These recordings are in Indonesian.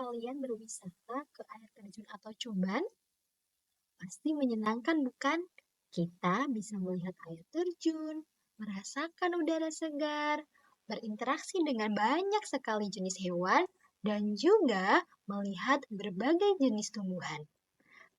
kalian berwisata ke air terjun atau coban? Pasti menyenangkan bukan? Kita bisa melihat air terjun, merasakan udara segar, berinteraksi dengan banyak sekali jenis hewan, dan juga melihat berbagai jenis tumbuhan.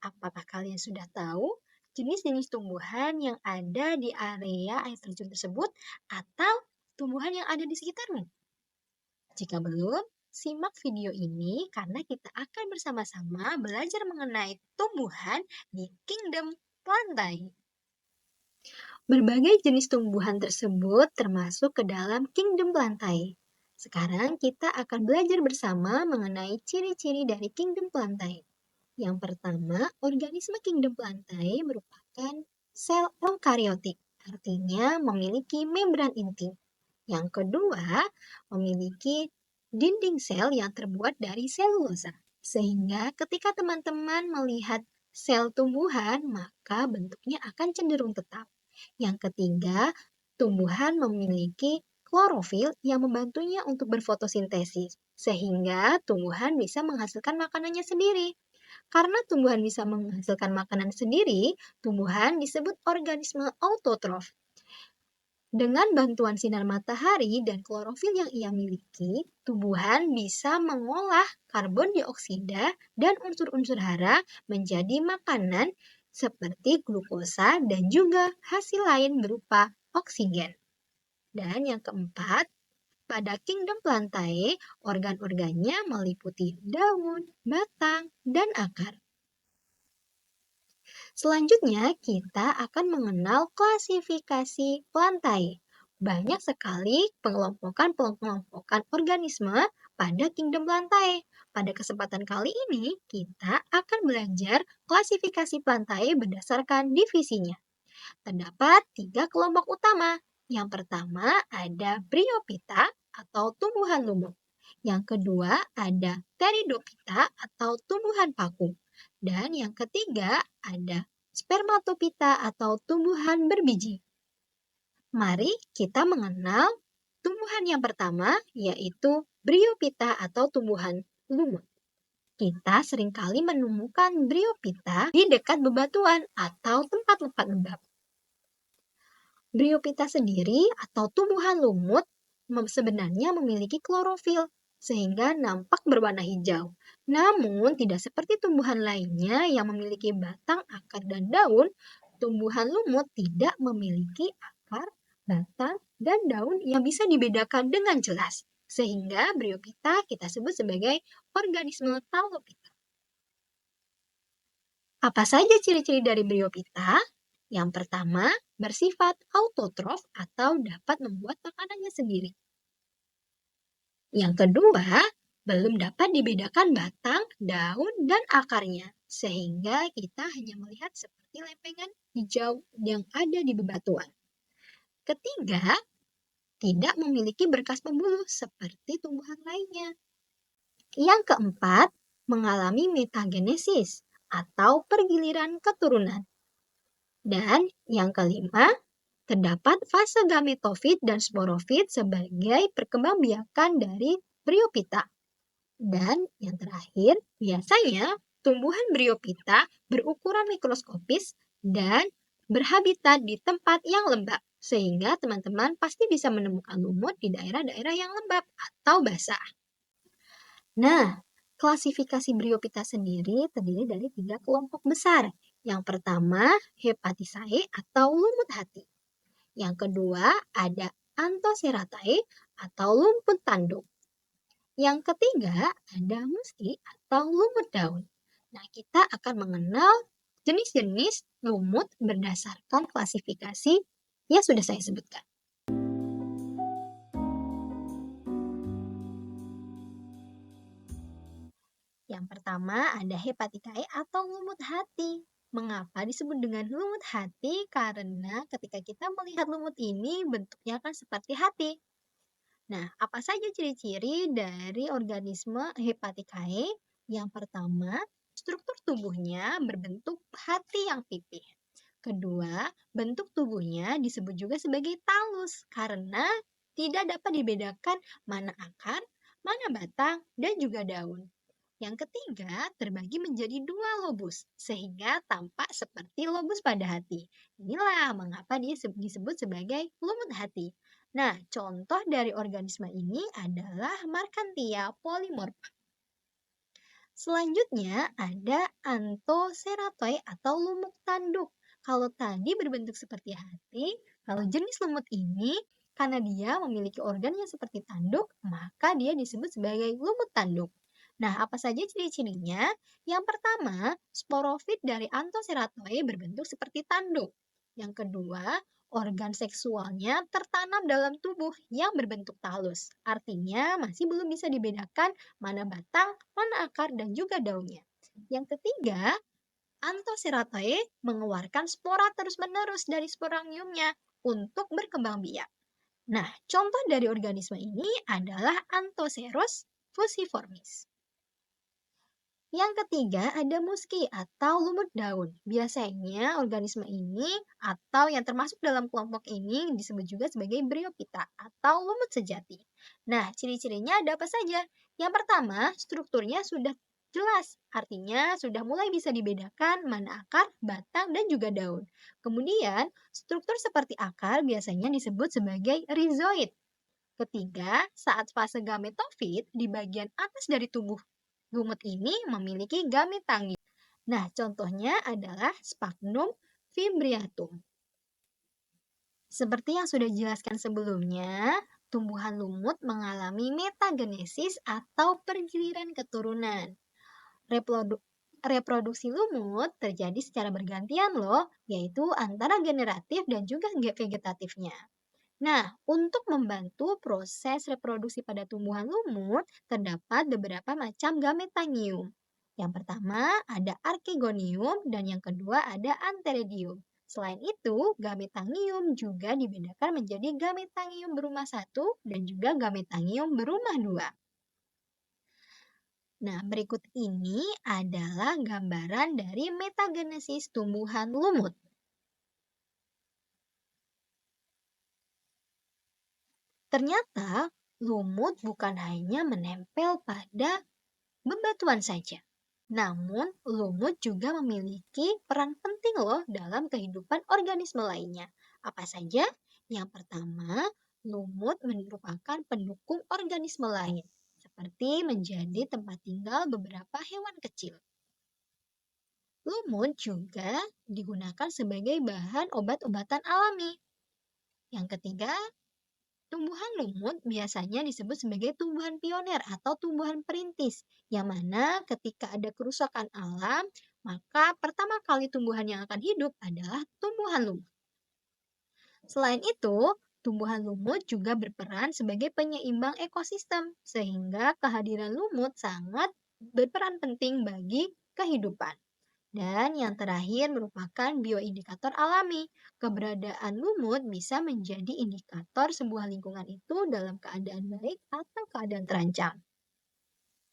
Apakah kalian sudah tahu jenis-jenis tumbuhan yang ada di area air terjun tersebut atau tumbuhan yang ada di sekitarmu? Jika belum, simak video ini karena kita akan bersama-sama belajar mengenai tumbuhan di Kingdom Plantae. Berbagai jenis tumbuhan tersebut termasuk ke dalam Kingdom Plantae. Sekarang kita akan belajar bersama mengenai ciri-ciri dari Kingdom Plantae. Yang pertama, organisme Kingdom Plantae merupakan sel eukariotik, artinya memiliki membran inti. Yang kedua, memiliki dinding sel yang terbuat dari selulosa. Sehingga ketika teman-teman melihat sel tumbuhan, maka bentuknya akan cenderung tetap. Yang ketiga, tumbuhan memiliki klorofil yang membantunya untuk berfotosintesis, sehingga tumbuhan bisa menghasilkan makanannya sendiri. Karena tumbuhan bisa menghasilkan makanan sendiri, tumbuhan disebut organisme autotrof. Dengan bantuan sinar matahari dan klorofil yang ia miliki, tumbuhan bisa mengolah karbon dioksida dan unsur-unsur hara menjadi makanan seperti glukosa dan juga hasil lain berupa oksigen. Dan yang keempat, pada Kingdom Plantae, organ-organnya meliputi daun, batang, dan akar. Selanjutnya, kita akan mengenal klasifikasi plantae. Banyak sekali pengelompokan organisme pada Kingdom Plantae. Pada kesempatan kali ini, kita akan belajar klasifikasi plantae berdasarkan divisinya. Terdapat 3 kelompok utama. Yang pertama ada Bryophyta atau tumbuhan lumut. Yang kedua ada Pteridophyta atau tumbuhan paku. Dan yang ketiga ada Spermatophyta atau tumbuhan berbiji. Mari kita mengenal tumbuhan yang pertama, yaitu Bryophyta atau tumbuhan lumut. Kita seringkali menemukan Bryophyta di dekat bebatuan atau tempat-tempat lembab. Bryophyta sendiri atau tumbuhan lumut sebenarnya memiliki klorofil sehingga nampak berwarna hijau. Namun tidak seperti tumbuhan lainnya yang memiliki batang, akar, dan daun, tumbuhan lumut tidak memiliki akar, batang, dan daun yang bisa dibedakan dengan jelas. Sehingga Bryophyta kita sebut sebagai organisme Talophyta. Apa saja ciri-ciri dari Bryophyta? Yang pertama, bersifat autotrof atau dapat membuat makanannya sendiri. Yang kedua, belum dapat dibedakan batang, daun, dan akarnya, sehingga kita hanya melihat seperti lempengan hijau yang ada di bebatuan. Ketiga, tidak memiliki berkas pembuluh seperti tumbuhan lainnya. Yang keempat, mengalami metagenesis atau pergiliran keturunan. Dan yang kelima, terdapat fase gametofit dan sporofit sebagai perkembangbiakan dari Bryophyta. Dan yang terakhir, biasanya tumbuhan Bryophyta berukuran mikroskopis dan berhabitat di tempat yang lembab, sehingga teman-teman pasti bisa menemukan lumut di daerah-daerah yang lembab atau basah. Nah, klasifikasi Bryophyta sendiri terdiri dari 3 kelompok besar. Yang pertama, Hepaticae atau lumut hati. Yang kedua, ada Anthoceratae atau lumut tanduk. Yang ketiga, ada Musci atau lumut daun. Nah, kita akan mengenal jenis-jenis lumut berdasarkan klasifikasi yang sudah saya sebutkan. Yang pertama ada Hepaticae atau lumut hati. Mengapa disebut dengan lumut hati? Karena ketika kita melihat lumut ini bentuknya kan seperti hati. Nah, apa saja ciri-ciri dari organisme Hepaticae? Yang pertama, struktur tubuhnya berbentuk hati yang pipih. Kedua, bentuk tubuhnya disebut juga sebagai talus karena tidak dapat dibedakan mana akar, mana batang, dan juga daun. Yang ketiga, terbagi menjadi dua lobus, sehingga tampak seperti lobus pada hati. Inilah mengapa dia disebut sebagai lumut hati. Nah, contoh dari organisme ini adalah Markhanthia polymorpha. Selanjutnya ada Anthoceratoi atau lumut tanduk. Kalau tadi berbentuk seperti hati, kalau jenis lumut ini karena dia memiliki organ yang seperti tanduk, maka dia disebut sebagai lumut tanduk. Nah, apa saja ciri-cirinya? Yang pertama, sporofit dari Anthoceratoi berbentuk seperti tanduk. Yang kedua, organ seksualnya tertanam dalam tubuh yang berbentuk talus. Artinya masih belum bisa dibedakan mana batang, mana akar, dan juga daunnya. Yang ketiga, Anthoceratae mengeluarkan spora terus-menerus dari sporangiumnya untuk berkembang biak. Nah, contoh dari organisme ini adalah Anthoceros fusiformis. Yang ketiga ada muski atau lumut daun. Biasanya organisme ini atau yang termasuk dalam kelompok ini disebut juga sebagai bryophyta atau lumut sejati. Nah, ciri-cirinya ada apa saja? Yang pertama, strukturnya sudah jelas, artinya sudah mulai bisa dibedakan mana akar, batang, dan juga daun. Kemudian, struktur seperti akar biasanya disebut sebagai rhizoid. Ketiga, saat fase gametofit di bagian atas dari tubuh lumut ini memiliki gametangium. Nah, contohnya adalah Sphagnum fimbriatum. Seperti yang sudah dijelaskan sebelumnya, tumbuhan lumut mengalami metagenesis atau pergiliran keturunan. Reproduksi lumut terjadi secara bergantian loh, yaitu antara generatif dan juga vegetatifnya. Nah, untuk membantu proses reproduksi pada tumbuhan lumut, terdapat beberapa macam gametangium. Yang pertama ada archegonium dan yang kedua ada antheridium. Selain itu, gametangium juga dibedakan menjadi gametangium berumah satu dan juga gametangium berumah dua. Nah, berikut ini adalah gambaran dari metagenesis tumbuhan lumut. Ternyata, lumut bukan hanya menempel pada bebatuan saja. Namun, lumut juga memiliki peran penting loh dalam kehidupan organisme lainnya. Apa saja? Yang pertama, lumut merupakan pendukung organisme lain, seperti menjadi tempat tinggal beberapa hewan kecil. Lumut juga digunakan sebagai bahan obat-obatan alami. Yang ketiga, tumbuhan lumut biasanya disebut sebagai tumbuhan pioner atau tumbuhan perintis, yang mana ketika ada kerusakan alam, maka pertama kali tumbuhan yang akan hidup adalah tumbuhan lumut. Selain itu, tumbuhan lumut juga berperan sebagai penyeimbang ekosistem, sehingga kehadiran lumut sangat berperan penting bagi kehidupan. Dan yang terakhir merupakan bioindikator alami. Keberadaan lumut bisa menjadi indikator sebuah lingkungan itu dalam keadaan baik atau keadaan terancam.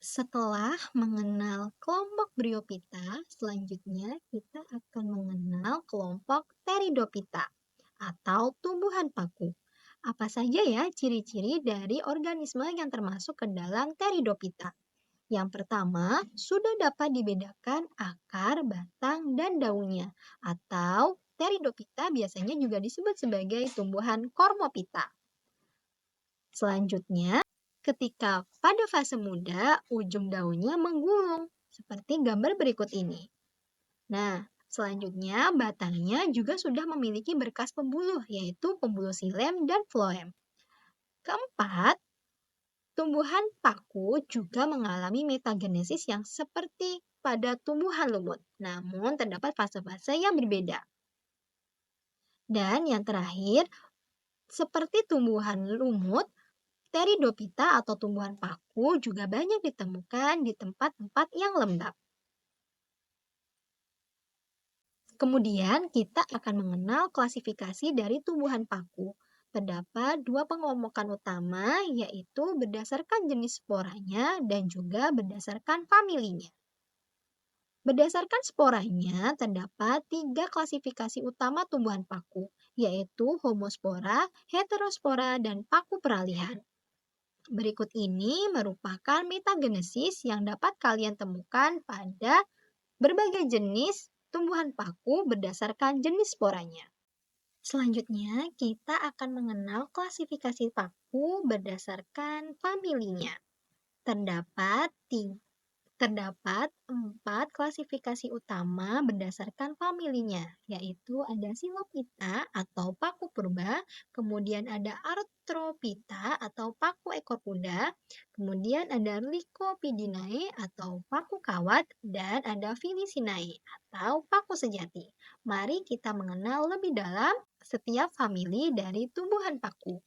Setelah mengenal kelompok Bryophyta, selanjutnya kita akan mengenal kelompok Pteridophyta atau tumbuhan paku. Apa saja ya ciri-ciri dari organisme yang termasuk ke dalam Pteridophyta? Yang pertama, sudah dapat dibedakan akar, batang, dan daunnya. Atau Pteridophyta biasanya juga disebut sebagai tumbuhan Cormophyta. Selanjutnya, ketika pada fase muda, ujung daunnya menggulung, seperti gambar berikut ini. Nah, selanjutnya batangnya juga sudah memiliki berkas pembuluh, yaitu pembuluh xilem dan floem. Keempat, tumbuhan paku juga mengalami metagenesis yang seperti pada tumbuhan lumut, namun terdapat fase-fase yang berbeda. Dan yang terakhir, seperti tumbuhan lumut, Pteridophyta atau tumbuhan paku juga banyak ditemukan di tempat-tempat yang lembab. Kemudian kita akan mengenal klasifikasi dari tumbuhan paku. Terdapat dua pengelompokan utama, yaitu berdasarkan jenis sporanya dan juga berdasarkan familinya. Berdasarkan sporanya, terdapat tiga klasifikasi utama tumbuhan paku, yaitu homospora, heterospora, dan paku peralihan. Berikut ini merupakan metagenesis yang dapat kalian temukan pada berbagai jenis tumbuhan paku berdasarkan jenis sporanya. Selanjutnya, kita akan mengenal klasifikasi paku berdasarkan familinya. Terdapat Terdapat 4 klasifikasi utama berdasarkan familinya, yaitu ada Silophyta atau paku purba, kemudian ada Arthrophyta atau paku ekor kuda, kemudian ada Lycopodidae atau paku kawat, dan ada Felicinae atau paku sejati. Mari kita mengenal lebih dalam setiap famili dari tumbuhan paku.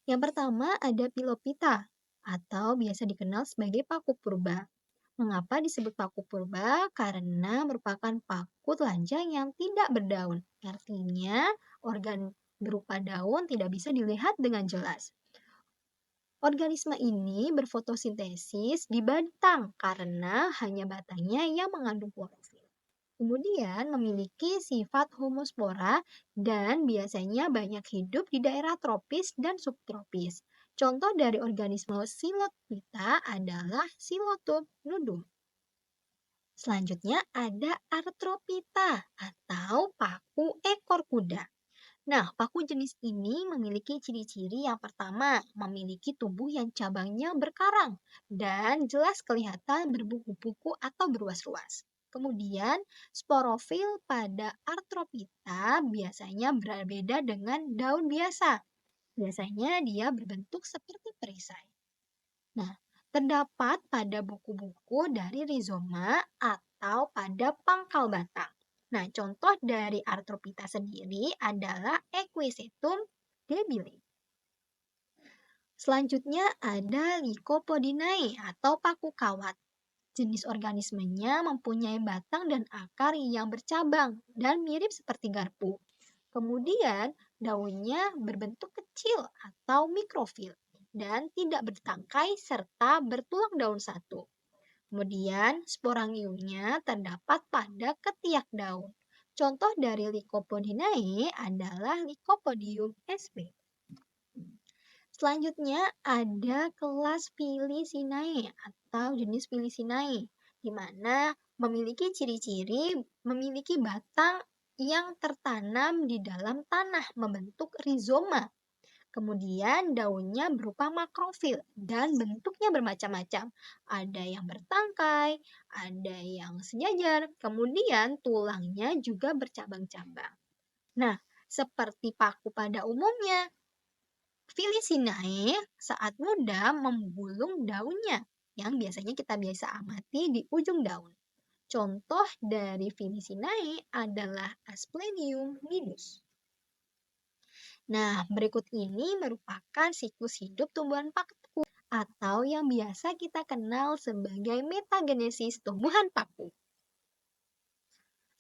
Yang pertama ada Pilophyta atau biasa dikenal sebagai paku purba. Mengapa disebut paku purba? Karena merupakan paku telanjang yang tidak berdaun. Artinya, organ berupa daun tidak bisa dilihat dengan jelas. Organisme ini berfotosintesis di batang karena hanya batangnya yang mengandung klorofil. Kemudian memiliki sifat homospora dan biasanya banyak hidup di daerah tropis dan subtropis. Contoh dari organisme Silophyta adalah Silotum nudum. Selanjutnya ada Arthrophyta atau paku ekor kuda. Nah, paku jenis ini memiliki ciri-ciri yang pertama, memiliki tubuh yang cabangnya berkarang dan jelas kelihatan berbuku-buku atau berluas-luas. Kemudian, sporofil pada Arthrophyta biasanya berbeda dengan daun biasa. Biasanya dia berbentuk seperti perisai. Nah, terdapat pada buku-buku dari rizoma atau pada pangkal batang. Nah, contoh dari Arthrophyta sendiri adalah Equisetum debile. Selanjutnya ada Lycopodidae atau paku kawat. Jenis organismenya mempunyai batang dan akar yang bercabang dan mirip seperti garpu. Kemudian, daunnya berbentuk kecil atau mikrofil dan tidak bertangkai serta bertulang daun satu. Kemudian, sporangiumnya terdapat pada ketiak daun. Contoh dari Lycopodidae adalah Lycopodium sp. Selanjutnya ada kelas Felicinae atau jenis Felicinae, di mana memiliki ciri-ciri memiliki batang yang tertanam di dalam tanah membentuk rizoma. Kemudian daunnya berupa makrofil dan bentuknya bermacam-macam. Ada yang bertangkai, ada yang sejajar, kemudian tulangnya juga bercabang-cabang. Nah, seperti paku pada umumnya, Felicinae saat muda membulung daunnya yang biasanya kita biasa amati di ujung daun. Contoh dari Felicinae adalah Asplenium nidus. Nah, berikut ini merupakan siklus hidup tumbuhan paku atau yang biasa kita kenal sebagai metagenesis tumbuhan paku.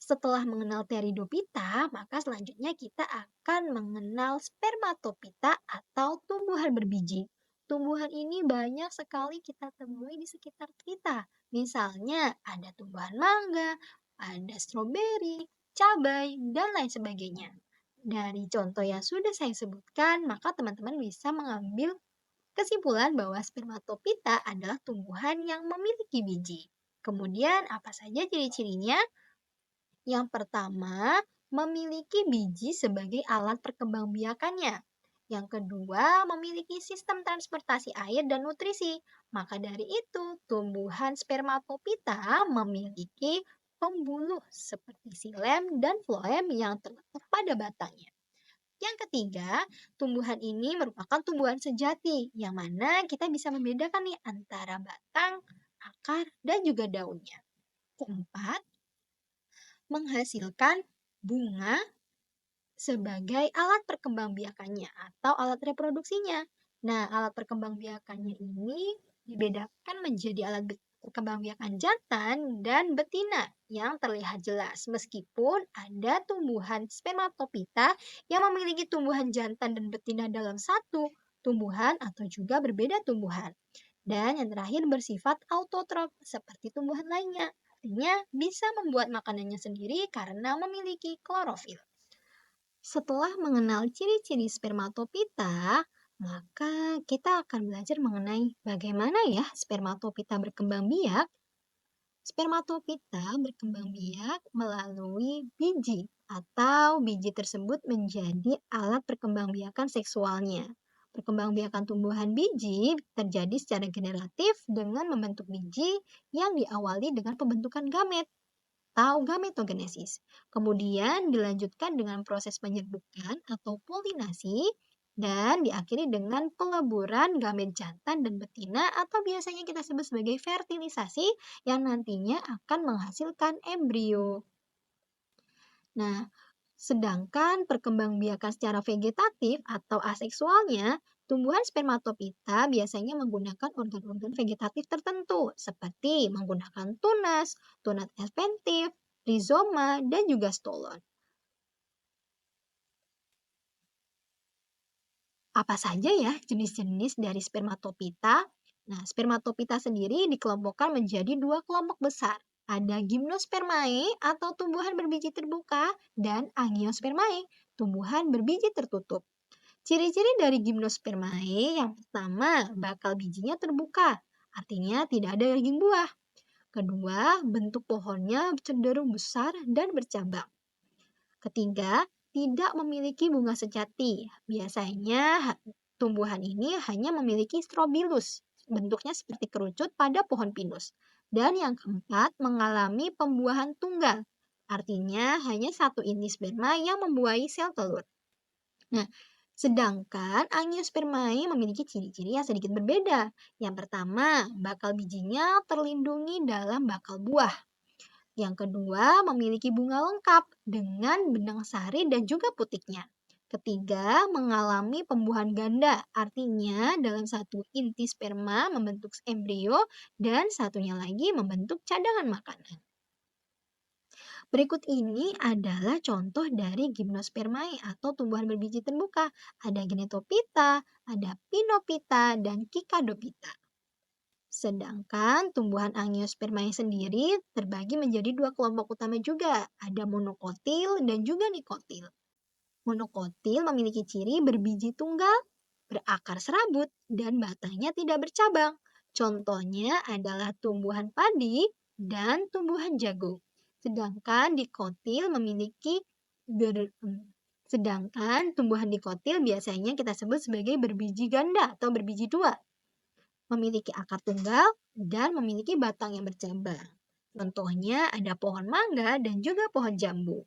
Setelah mengenal Pteridophyta, maka selanjutnya kita akan mengenal Spermatophyta atau tumbuhan berbiji. Tumbuhan ini banyak sekali kita temui di sekitar kita. Misalnya ada tumbuhan mangga, ada stroberi, cabai, dan lain sebagainya. Dari contoh yang sudah saya sebutkan, maka teman-teman bisa mengambil kesimpulan bahwa Spermatophyta adalah tumbuhan yang memiliki biji. Kemudian apa saja ciri-cirinya? Yang pertama, memiliki biji sebagai alat perkembangbiakannya. Yang kedua, memiliki sistem transportasi air dan nutrisi. Maka dari itu, tumbuhan Spermatophyta memiliki pembuluh seperti xilem dan floem yang terletak pada batangnya. Yang ketiga, tumbuhan ini merupakan tumbuhan sejati, yang mana kita bisa membedakan nih antara batang, akar, dan juga daunnya. Keempat, menghasilkan bunga sebagai alat perkembangbiakannya atau alat reproduksinya. Nah, alat perkembangbiakannya ini dibedakan menjadi alat perkembangbiakan jantan dan betina yang terlihat jelas meskipun ada tumbuhan Spermatophyta yang memiliki tumbuhan jantan dan betina dalam satu tumbuhan atau juga berbeda tumbuhan. Dan yang terakhir bersifat autotrof seperti tumbuhan lainnya. Artinya bisa membuat makanannya sendiri karena memiliki klorofil. Setelah mengenal ciri-ciri Spermatophyta, Maka kita akan belajar mengenai bagaimana ya spermatopita berkembang biak. Spermatopita berkembang biak melalui biji atau biji tersebut menjadi alat perkembangbiakan seksualnya. Perkembangbiakan tumbuhan biji terjadi secara generatif dengan membentuk biji yang diawali dengan pembentukan gamet atau gametogenesis. Kemudian dilanjutkan dengan proses penyerbukan atau polinasi dan diakhiri dengan peleburan gamet jantan dan betina atau biasanya kita sebut sebagai fertilisasi yang nantinya akan menghasilkan embrio. Nah, sedangkan perkembangbiakan secara vegetatif atau aseksualnya, tumbuhan spermatopita biasanya menggunakan organ-organ vegetatif tertentu seperti menggunakan tunas, tunas adventif, rizoma, dan juga stolon. Apa saja ya jenis-jenis dari spermatopita? Nah, spermatopita sendiri dikelompokkan menjadi dua kelompok besar. Ada gymnospermae atau tumbuhan berbiji terbuka dan angiospermae, tumbuhan berbiji tertutup. Ciri-ciri dari gymnospermae yang pertama, bakal bijinya terbuka, artinya tidak ada daging buah. Kedua, bentuk pohonnya cenderung besar dan bercabang. Ketiga, tidak memiliki bunga sejati. Biasanya tumbuhan ini hanya memiliki strobilus, bentuknya seperti kerucut pada pohon pinus. Dan yang keempat, mengalami pembuahan tunggal. Artinya hanya satu inti sperma yang membuahi sel telur. Nah, sedangkan angiospermae memiliki ciri-ciri yang sedikit berbeda. Yang pertama, bakal bijinya terlindungi dalam bakal buah. Yang kedua, memiliki bunga lengkap dengan benang sari dan juga putiknya. Ketiga, mengalami pembuahan ganda, artinya dalam satu inti sperma membentuk embrio dan satunya lagi membentuk cadangan makanan. Berikut ini adalah contoh dari gymnospermae atau tumbuhan berbiji terbuka. Ada genetopita, ada pinopita, dan kikadopita. Sedangkan tumbuhan angiospermae sendiri terbagi menjadi dua kelompok utama juga. Ada monokotil dan juga nikotil. Monokotil memiliki ciri berbiji tunggal, berakar serabut, dan batangnya tidak bercabang. Contohnya adalah tumbuhan padi dan tumbuhan jagung. Sedangkan dikotil memiliki sedangkan tumbuhan dikotil biasanya kita sebut sebagai berbiji ganda atau berbiji dua. Memiliki akar tunggal dan memiliki batang yang bercabang. Contohnya ada pohon mangga dan juga pohon jambu.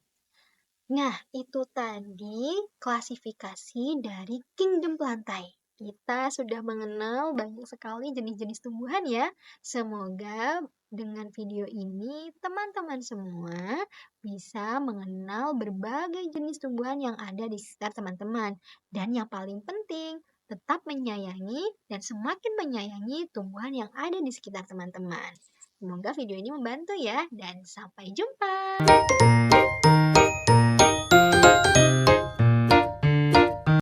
Nah, itu tadi klasifikasi dari kingdom plantae. Kita sudah mengenal banyak sekali jenis-jenis tumbuhan ya. Semoga dengan video ini teman-teman semua bisa mengenal berbagai jenis tumbuhan yang ada di sekitar teman-teman. Dan yang paling penting, tetap menyayangi dan semakin menyayangi tumbuhan yang ada di sekitar teman-teman. Semoga video ini membantu ya, dan sampai jumpa.